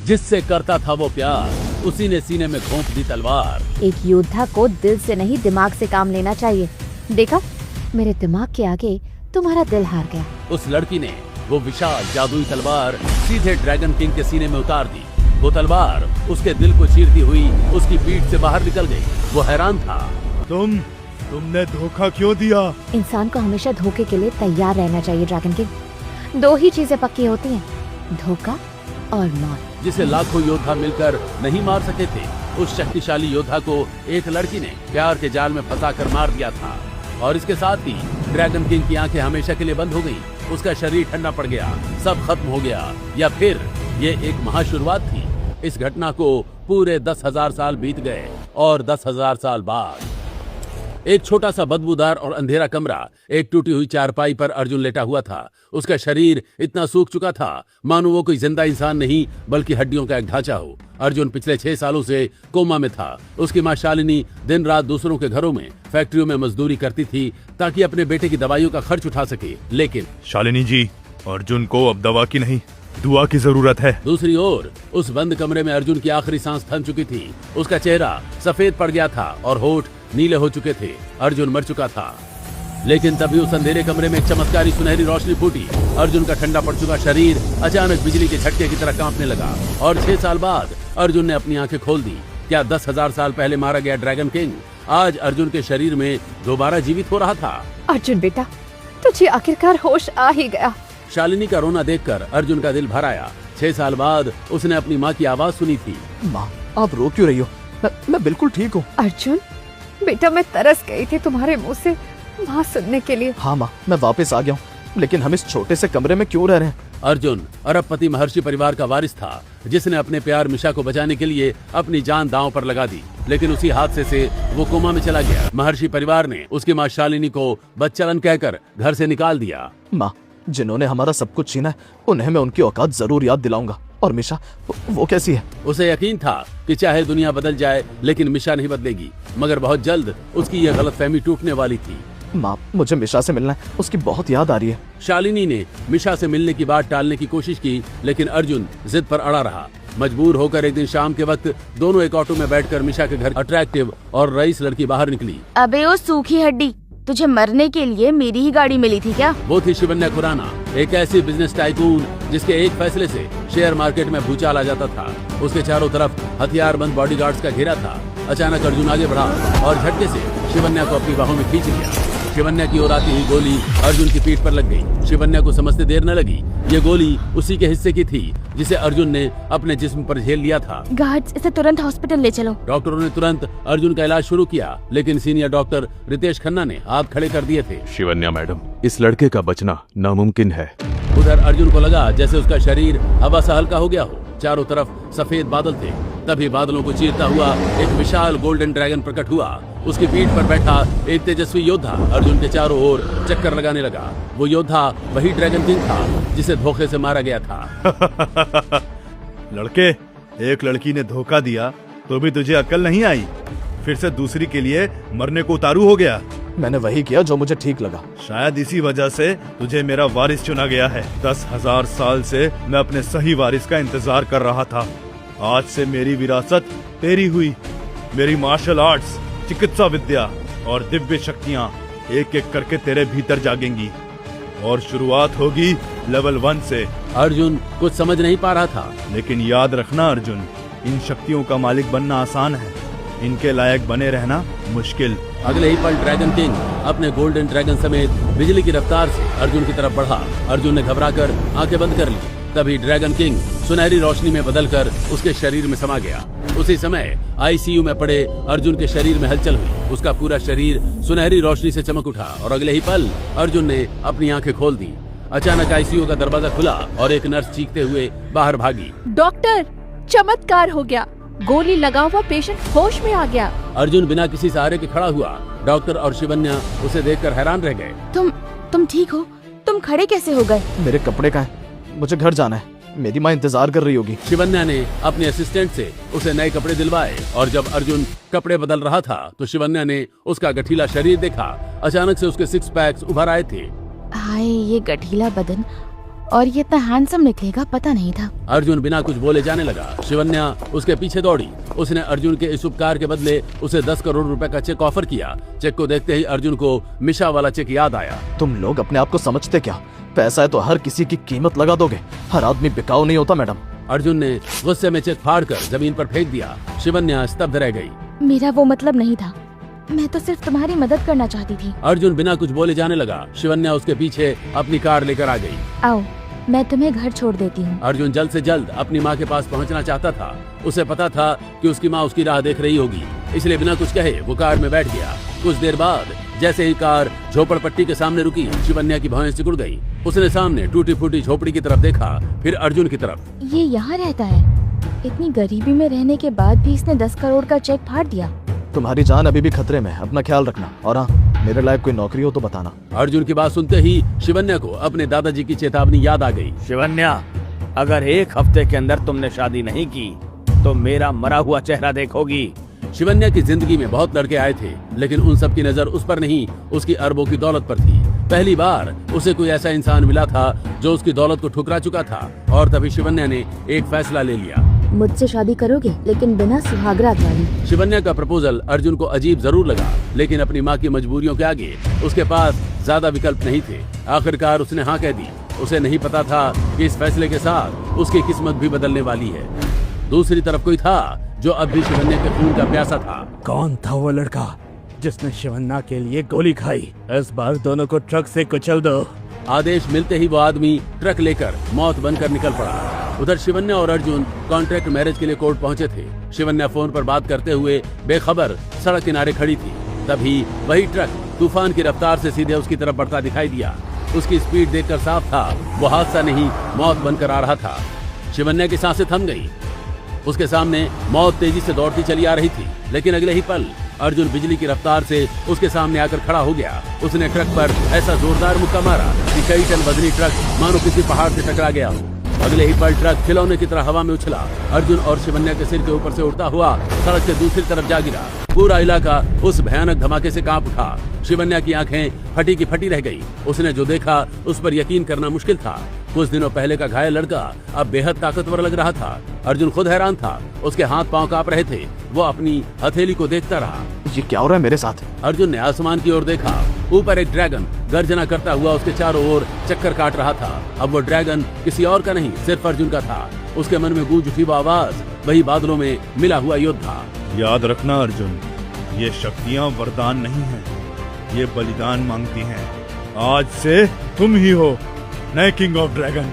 जिससे करता था वो प्यार, उसी ने सीने में घोंप दी तलवार। एक योद्धा को दिल से नहीं दिमाग से काम लेना चाहिए। देखा, मेरे दिमाग के आगे तुम्हारा दिल हार गया। उस लड़की ने वो विशाल जादुई तलवार सीधे ड्रैगन किंग के सीने में उतार दी। वो तलवार उसके दिल को चीरती हुई उसकी पीठ से बाहर निकल गई। वो हैरान था। तुमने धोखा क्यों दिया? इंसान को हमेशा धोखे के लिए तैयार रहना चाहिए ड्रैगन किंग। दो ही चीजें पक्की होती हैं, धोखा और मौत। जिसे लाखों योद्धा मिलकर नहीं मार सके थे, उस शक्तिशाली योद्धा को एक लड़की ने प्यार के जाल में फंसाकर मार दिया था। और इसके साथ ही ड्रैगन किंग की आंखें हमेशा के लिए बंद हो गई। उसका शरीर ठंडा पड़ गया, सब खत्म हो गया। या फिर ये एक महाशुरुआत थी। इस घटना को पूरे 10,000 साल बीत गए और 10,000 साल बाद एक छोटा सा बदबूदार और अंधेरा कमरा, एक टूटी हुई चारपाई पर अर्जुन लेटा हुआ था। उसका शरीर इतना सूख चुका था मानो वो कोई जिंदा इंसान नहीं बल्कि हड्डियों का एक ढांचा हो। अर्जुन पिछले 6 सालों से कोमा में था। उसकी मां शालिनी दिन रात दूसरों के घरों में, फैक्ट्रियों में मजदूरी करती थी ताकि अपने बेटे की दवाइयों का खर्च उठा सके। लेकिन शालिनी जी, अर्जुन को अब दवा की नहीं, दुआ की जरूरत है। दूसरी ओर उस बंद कमरे में अर्जुन की आखिरी सांस थम चुकी थी। उसका चेहरा सफेद पड़ गया था और होठ नीले हो चुके थे। अर्जुन मर चुका था। लेकिन तभी उस अंधेरे कमरे में एक चमत्कारी सुनहरी रोशनी फूटी। अर्जुन का ठंडा पड़ चुका शरीर अचानक बिजली के झटके की तरह कांपने लगा और 6 साल बाद अर्जुन ने अपनी आंखें खोल दी। क्या 10,000 साल पहले मारा गया ड्रैगन किंग आज अर्जुन के शरीर में दोबारा जीवित हो रहा था? अर्जुन बेटा, तुझे आखिरकार होश आ ही गया। शालिनी का रोना देखकर अर्जुन का दिल भर आया। 6 साल बाद उसने अपनी माँ की आवाज सुनी थी। माँ, आप रो क्यों रही हो? मैं बिल्कुल ठीक हूँ। अर्जुन बेटा, मैं तरस गई थी तुम्हारे मुंह से माँ सुनने के लिए। हाँ माँ, मैं वापस आ गया हूँ, लेकिन हम इस छोटे से कमरे में क्यों रह रहे हैं? अर्जुन अरबपति महर्षि परिवार का वारिस था, जिसने अपने प्यार मिशा को बचाने के लिए अपनी जान दांव पर लगा दी। लेकिन उसी हादसे से वो कोमा में चला गया। महर्षि परिवार ने उसकी माँ शालिनी को बच्चालन कहकर घर से निकाल दिया। माँ, जिन्होंने हमारा सब कुछ छीना है, उन्हें मैं उनकी औकात जरूर याद दिलाऊंगा। और मिशा, वो कैसी है? उसे यकीन था कि चाहे दुनिया बदल जाए लेकिन मिशा नहीं बदलेगी। मगर बहुत जल्द उसकी यह गलतफहमी टूटने वाली थी। माँ, मुझे मिशा से मिलना है, उसकी बहुत याद आ रही है। शालिनी ने मिशा से मिलने की बात टालने की कोशिश की, लेकिन अर्जुन जिद पर अड़ा रहा। मजबूर होकर एक दिन शाम के वक्त दोनों एक ऑटो में बैठकर मिशा के घर अट्रैक्टिव और रईस लड़की बाहर निकली। अबे ओ सूखी हड्डी, तुझे मरने के लिए मेरी ही गाड़ी मिली थी क्या? वो थी शिवन्या खुराना, एक ऐसी बिजनेस टाइकून जिसके एक फैसले से शेयर मार्केट में भूचाल आ जाता था। उसके चारों तरफ हथियारबंद बॉडीगार्ड्स का घेरा था। अचानक अर्जुन आगे बढ़ा और झटके से शिवन्या को अपनी बाहों में खींच लिया। शिवन्या की ओर आती हुई गोली अर्जुन की पीठ पर लग गई। शिवन्या को समझते देर न लगी, ये गोली उसी के हिस्से की थी जिसे अर्जुन ने अपने जिस्म पर झेल लिया था। गार्ड्स, इसे तुरंत हॉस्पिटल ले चलो। डॉक्टरों ने तुरंत अर्जुन का इलाज शुरू किया, लेकिन सीनियर डॉक्टर रितेश खन्ना ने हाथ खड़े कर दिए थे। शिवन्या मैडम, इस लड़के का बचना नामुमकिन है। उधर अर्जुन को लगा जैसे उसका शरीर हवा से हल्का हो गया हो। चारों तरफ सफेद बादल थे। तभी बादलों को चीरता हुआ एक विशाल गोल्डन ड्रैगन प्रकट हुआ। उसकी पीठ पर बैठा एक तेजस्वी योद्धा अर्जुन के चारों ओर चक्कर लगाने लगा। वो योद्धा वही ड्रैगन किंग था जिसे धोखे से मारा गया था। लड़के, एक लड़की ने धोखा दिया तो भी तुझे अक्ल नहीं आई? फिर से दूसरी के लिए मरने को उतारू हो गया। मैंने वही किया जो मुझे ठीक लगा। शायद इसी वजह से तुझे मेरा वारिस चुना गया है। 10,000 साल से मैं अपने सही वारिस का इंतजार कर रहा था। आज से मेरी विरासत तेरी हुई। मेरी मार्शल आर्ट्स, चिकित्सा विद्या और दिव्य शक्तियाँ एक एक करके तेरे भीतर जागेंगी और शुरुआत होगी लेवल 1 से। अर्जुन कुछ समझ नहीं पा रहा था। लेकिन याद रखना अर्जुन, इन शक्तियों का मालिक बनना आसान है, इनके लायक बने रहना मुश्किल। अगले ही पल ड्रैगन किंग अपने गोल्डन ड्रैगन समेत बिजली की रफ्तार से अर्जुन की तरफ बढ़ा। अर्जुन ने घबराकर आंखें बंद कर ली। तभी ड्रैगन किंग सुनहरी रोशनी में बदलकर उसके शरीर में समा गया। उसी समय आईसीयू में पड़े अर्जुन के शरीर में हलचल हुई। उसका पूरा शरीर सुनहरी रोशनी से चमक उठा और अगले ही पल अर्जुन ने अपनी आंखें खोल दी। अचानक आईसीयू का दरवाजा खुला और एक नर्स चीखते हुए बाहर भागी। डॉक्टर, चमत्कार हो गया, गोली लगा हुआ पेशेंट होश में आ गया। अर्जुन बिना किसी सहारे के खड़ा हुआ। डॉक्टर और शिवन्या उसे देखकर हैरान रह गए। तुम ठीक हो? तुम खड़े कैसे हो गए? मेरे कपड़े कहाँ हैं? मुझे घर जाना है, मेरी माँ इंतजार कर रही होगी। शिवन्या ने अपने असिस्टेंट से उसे नए कपड़े दिलवाए और जब अर्जुन कपड़े बदल रहा था तो शिवन्या ने उसका गठीला शरीर देखा। अचानक से उसके 6 पैक्स उभर आए थे। हाय, ये गठीला बदन और ये इतना हैंडसम निकलेगा पता नहीं था। अर्जुन बिना कुछ बोले जाने लगा। शिवन्या उसके पीछे दौड़ी। उसने अर्जुन के इस उपकार के बदले उसे 10 करोड़ रुपए का चेक ऑफर किया। चेक को देखते ही अर्जुन को मिशा वाला चेक याद आया। तुम लोग अपने आप को समझते क्या? पैसा है तो हर किसी की कीमत लगा दोगे। हर आदमी बिकाऊ नहीं होता मैडम। अर्जुन ने गुस्से में चेक फाड़कर जमीन पर फेंक दिया। शिवन्या स्तब्ध रह गई। मेरा वो मतलब नहीं था, मैं तो सिर्फ तुम्हारी मदद करना चाहती थी। अर्जुन बिना कुछ बोले जाने लगा। शिवन्या उसके पीछे अपनी कार लेकर आ गई। आओ, मैं तुम्हें घर छोड़ देती हूँ। अर्जुन जल्द से जल्द अपनी माँ के पास पहुँचना चाहता था। उसे पता था कि उसकी माँ उसकी राह देख रही होगी, इसलिए बिना कुछ कहे वो कार में बैठ गया। कुछ देर बाद जैसे ही कार झोपड़पट्टी के सामने रुकी, शिवन्या की भौहें सिकुड़ गई। उसने सामने टूटी फूटी झोपड़ी की तरफ देखा, फिर अर्जुन की तरफ। ये यहाँ रहता है? इतनी गरीबी में रहने के बाद भी इसने 10 करोड़ का चेक फाड़ दिया। तुम्हारी जान अभी भी खतरे में है, अपना ख्याल रखना। और हाँ, मेरे लायक कोई नौकरी हो तो बताना। अर्जुन की बात सुनते ही शिवन्या को अपने दादाजी की चेतावनी याद आ गई। शिवन्या, अगर 1 हफ्ते के अंदर तुमने शादी नहीं की तो मेरा मरा हुआ चेहरा देखोगी। शिवन्या की जिंदगी में बहुत लड़के आए थे, लेकिन उन सब की नजर उस पर नहीं, उसकी अरबों की दौलत पर थी। पहली बार उसे कोई ऐसा इंसान मिला था जो उसकी दौलत को ठुकरा चुका था, और तभी शिवन्या ने एक फैसला ले लिया। मुझसे शादी करोगे, लेकिन बिना सुहागरात वाली। शिवन्या का प्रपोजल अर्जुन को अजीब जरूर लगा, लेकिन अपनी माँ की मजबूरियों के आगे उसके पास ज्यादा विकल्प नहीं थे। आखिरकार उसने हाँ कह दी। उसे नहीं पता था कि इस फैसले के साथ उसकी किस्मत भी बदलने वाली है। दूसरी तरफ कोई था जो अब भी शिवन्या के खून का प्यासा था। कौन था वो लड़का जिसने शिवन्या के लिए गोली खाई? इस बार दोनों को ट्रक से कुचल दो। आदेश मिलते ही वो आदमी ट्रक लेकर मौत बनकर निकल पड़ा। उधर शिवन्या और अर्जुन कॉन्ट्रैक्ट मैरिज के लिए कोर्ट पहुंचे थे। शिवन्या फोन पर बात करते हुए बेखबर सड़क किनारे खड़ी थी। तभी वही ट्रक तूफान की रफ्तार से सीधे उसकी तरफ बढ़ता दिखाई दिया। उसकी स्पीड देखकर साफ था वो हादसा नहीं, मौत बनकर आ रहा था। शिवन्या की सांसें थम गई। उसके सामने मौत तेजी से दौड़ती चली आ रही थी, लेकिन अगले ही पल अर्जुन बिजली की रफ्तार से उसके सामने आकर खड़ा हो गया। उसने ट्रक पर ऐसा जोरदार मुक्का मारा कि कई टन वजनी ट्रक मानो किसी पहाड़ से टकरा गया हो। अगले ही पल ट्रक खिलौने की तरह हवा में उछला। अर्जुन और शिवन्या के सिर के ऊपर से उड़ता हुआ सड़क के दूसरी तरफ जा गिरा। पूरा इलाका उस भयानक धमाके से कांप उठा। शिवन्या की आंखें फटी की फटी रह गई। उसने जो देखा उस पर यकीन करना मुश्किल था। कुछ दिनों पहले का घायल लड़का अब बेहद ताकतवर लग रहा था। अर्जुन खुद हैरान था। उसके हाथ पांव कांप रहे थे। वो अपनी हथेली को देखता रहा। ये क्या हो रहा है मेरे साथ? अर्जुन ने आसमान की ओर देखा। ऊपर एक ड्रैगन गर्जना करता हुआ उसके चारों ओर चक्कर काट रहा था। अब वो ड्रैगन किसी और का नहीं, सिर्फ अर्जुन का था। उसके मन में गूंज उठी वो आवाज, वही बादलों में मिला हुआ योद्धा। याद रखना अर्जुन, ये शक्तियाँ वरदान नहीं हैं, ये बलिदान मांगती हैं। आज से तुम ही हो नए किंग ऑफ ड्रैगन।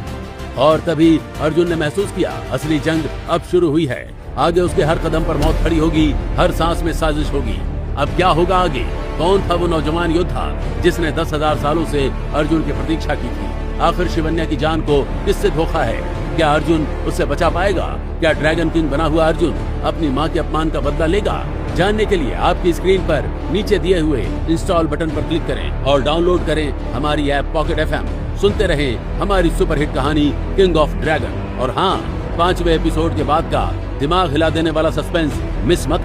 और तभी अर्जुन ने महसूस किया असली जंग अब शुरू हुई है। आगे उसके हर कदम पर मौत खड़ी होगी, हर सांस में साजिश होगी। अब क्या होगा आगे? कौन था वो नौजवान योद्धा जिसने 10,000 सालों से अर्जुन की प्रतीक्षा की थी? आखिर शिवन्या की जान को किससे धोखा है? क्या अर्जुन उससे बचा पाएगा? क्या ड्रैगन किंग बना हुआ अर्जुन अपनी माँ के अपमान का बदला लेगा? जानने के लिए आपकी स्क्रीन पर नीचे दिए हुए इंस्टॉल बटन पर क्लिक करें और डाउनलोड करें हमारी ऐप पॉकेट FM। सुनते रहें हमारी सुपरहिट कहानी किंग ऑफ ड्रैगन। और हाँ, 5वें एपिसोड के बाद का दिमाग हिला देने वाला सस्पेंस मिस मत